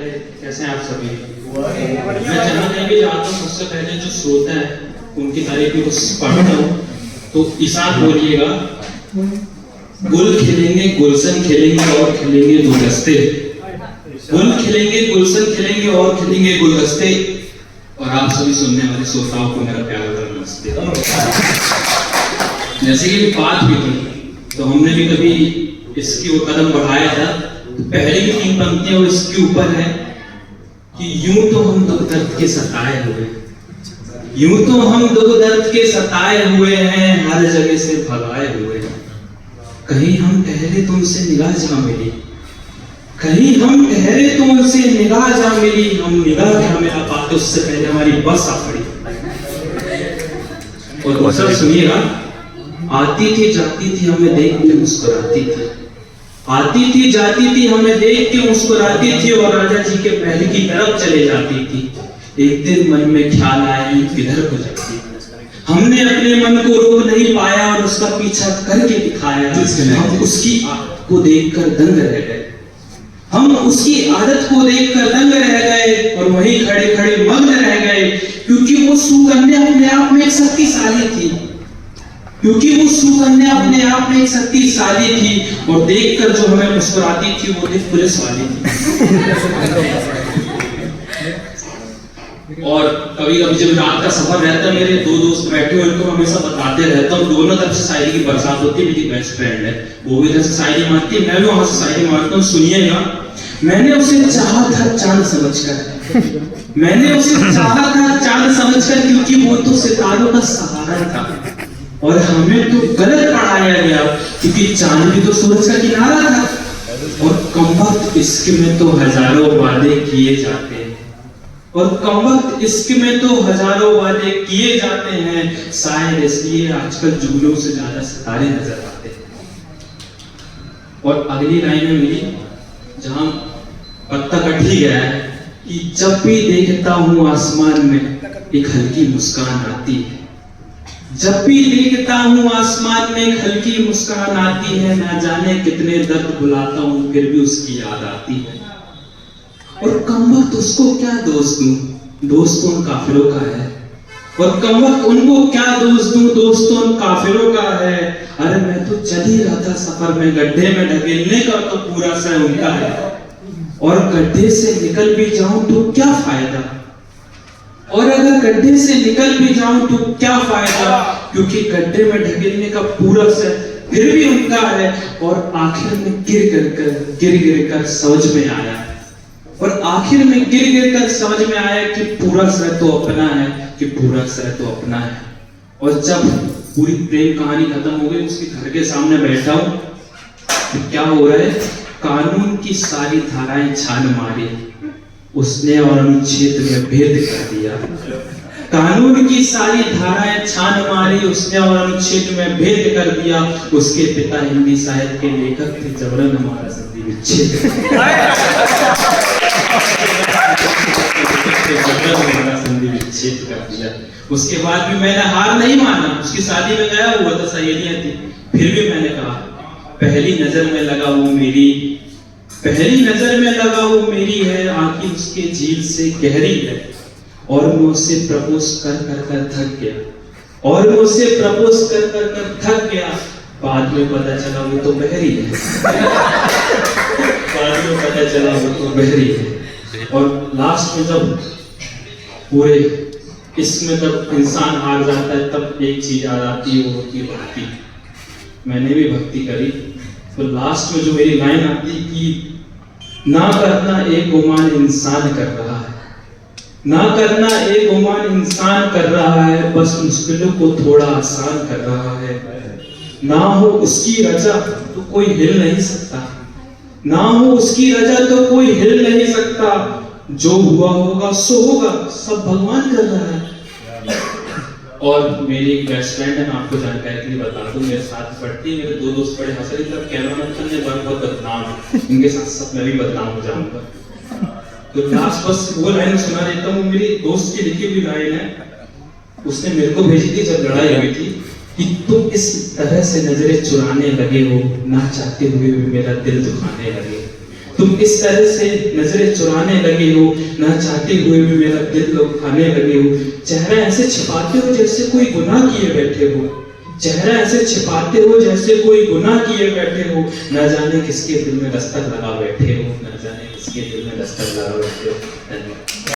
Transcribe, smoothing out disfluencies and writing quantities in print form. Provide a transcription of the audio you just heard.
पहले कैसे हैं आप सभी? मैं जहाँ कहीं भी जाता हूँ सबसे पहले जो श्रोता है उनकी तारीफ में कुछ पढ़ता हूँ तो ईसाक बोलिएगा, गुल खिलेंगे गुलशन खिलेंगे और खिलेंगे गुलदस्ते, गुल खिलेंगे गुलशन खिलेंगे और खिलेंगे गुलदस्ते। और आप सभी सुनने वाले श्रोताओं को मेरा प्यार भरा नमस्ते। जैसे कि बात हुई थी तो हमने भी कभी इसकी ओर कदम बढ़ाया था, तो पहले की 3 पंक्तियां इसके ऊपर है कि यूं तो हम दुख दर्द के सताए हुए, यूं तो हम दुख दर्द के सताए हुए हैं, हर जगह से भगाए हुए, कहीं हम ठहरे तो उनसे निगाह जा मिली, कहीं हम ठहरे तो उनसे निगाह जा मिली, हम निगाह क्या मिला पाते उससे पहले हमारी बस आ पड़ी। और दूसरा सुनिएगा, आती थी जाती थी हमें देख के मुस्कुराती थी, आती थी जाती थी हमें देख के मुस्कुराती थी, और राजा जी के महल की तरफ चले जाती थी। एक दिन मन में ख्याल आया किधर को जाती, हमने अपने मन को रोक नहीं पाया और उसका पीछा करके दिखाया। हम उसकी आदत को देखकर दंग रह गए, हम उसकी आदत को देखकर दंग रह गए और वहीं खड़े खड़े मग्न रह गए, क्योंकि वो सुकन्या अपने आप में एक शक्तिशाली थी, क्योंकि वो सुकन्या अपने आप में एक शक्तिशाली थी। और देखकर जो हमें मुस्कुराती थी वो एक पुलिस वाली थी। और कभी कभी जब रात का सफर रहता, मेरे 2 दोस्त बैठे हुए उनको हमेशा बताते रहता हूँ, दोनों तरफ से शायरी की बरसात होती है। मेरी बेस्ट फ्रेंड है, वो भी इधर से शायरी मारती है, मैं भी वहां से शायरी मारता हूँ। सुनिएगा, मैंने उसे चाहा था चांद समझकर, मैंने उसे चाहा था चांद समझकर, क्योंकि वो तो सितारों का सहारा था, और हमें तो गलत पढ़ाया गया क्योंकि चांद भी तो सूरज का किनारा था। और कमबख्त इश्क में तो हजारों वादे किए जाते हैं, और कमबख्त इश्क में तो हजारों वादे किए जाते हैं, शायद इसलिए आजकल जुगनों से ज्यादा सितारे नजर आते हैं। और अगली लाइन में मिली जहां पत्ता कट ही गया है कि जब भी देखता हूं आसमान में एक हल्की मुस्कान आती है, जब भी देखता हूं आसमान में एक हल्की मुस्कान आती है, ना जाने कितने दर्द भुलाता हूं फिर भी उसकी याद आती है। और कमबख्त उसको क्या दोष दूं, दोस्त तो उन काफिरों का है, और कमबख्त उनको क्या दोष दूं, दोस्त तो उन काफिरों का है। अरे मैं तो चल ही रहा था सफर में, गड्ढे में ढकेलने का तो पूरा श्रेय उनका है, और गड्ढे से निकल भी जाऊं तो क्या फायदा, और अगर गड्ढे से निकल भी जाऊं तो क्या फायदा, क्योंकि गड्ढे में ढकेलने का पूरा श्रेय फिर भी उनका है। और आखिर में गिर कर समझ में आया, और आखिर में गिर कर समझ में आया कि पूरा श्रेय तो अपना है, कि पूरा श्रेय तो अपना है। और जब पूरी प्रेम कहानी खत्म हो गई, उसके घर के सामने बैठा हूं तो क्या हो रहा है, कानून की सारी धाराएं छान मारी, उसने और अनुच्छेद में भेद कर दिया, कानून की सारी धाराएं छान मारी, उसने और अनुच्छेद में भेद कर दिया। उसके पिता हिंदी साहित्य के लेखक थे, जबरन हमारा संधि विच्छेद कर दिया। उसके बाद भी मैंने हार नहीं माना, उसकी शादी में गया हुआ था, सहेलियां थी, फिर भी मैंने कहा पहली नजर में लगा वो मेरी, पहली नजर में लगा वो मेरी है, आंखें उसके झील से गहरी है, और मैं उससे प्रपोज कर थक गया, और मैं उससे प्रपोज कर थक गया। बाद में पता चला वो तो बहरी है, बाद में पता चला वो तो बहरी है। और लास्ट में जब पूरे इसमें जब इंसान हार जाता है, तब एक चीज याद आती है, वो होती है भक्ति। मैंने भी भक्ति करी, तो लास्ट में जो मेरी लाइन आती कि ना करना एक गुमान इंसान कर रहा है, ना करना एक गुमान इंसान कर रहा है, बस मुश्किलों को थोड़ा आसान कर रहा है। ना हो उसकी रजा तो कोई हिल नहीं सकता, ना हो उसकी रजा तो कोई हिल नहीं सकता, जो हुआ होगा सो होगा, सब भगवान कर रहा है। और मेरी एक बेस्ट फ्रेंड है, मैं आपको जानकारी के लिए बता दूं, मेरे साथ पढ़ती है, मेरे 2 दोस्त पढ़े हंसरी तब कैमरा ने बहुत बदनाम है, इनके साथ साथ मैं भी बदनाम हो जाऊंगा। तो लास्ट बस वो लाइन सुना देता हूँ, मेरी दोस्त की लिखी हुई लाइन है, उसने मेरे को भेजी थी जब लड़ाई हुई थी, कि तुम इस तरह से नजरें चुराने लगे हो, ना चाहते हुए भी मेरा दिल दुखाने लगे, तुम इस तरह से नजरें चुराने लगे हो, ना चाहते हुए भी मेरा दिल को खाने लगे हो। चेहरा ऐसे छिपाते हो जैसे कोई गुनाह किए बैठे हो, चेहरा ऐसे छिपाते हो जैसे कोई गुनाह किए बैठे हो। ना जाने किसके दिल में दस्तक लगा बैठे हो, ना जाने किसके दिल में दस्तक लगा बैठे हो। धन्यवाद।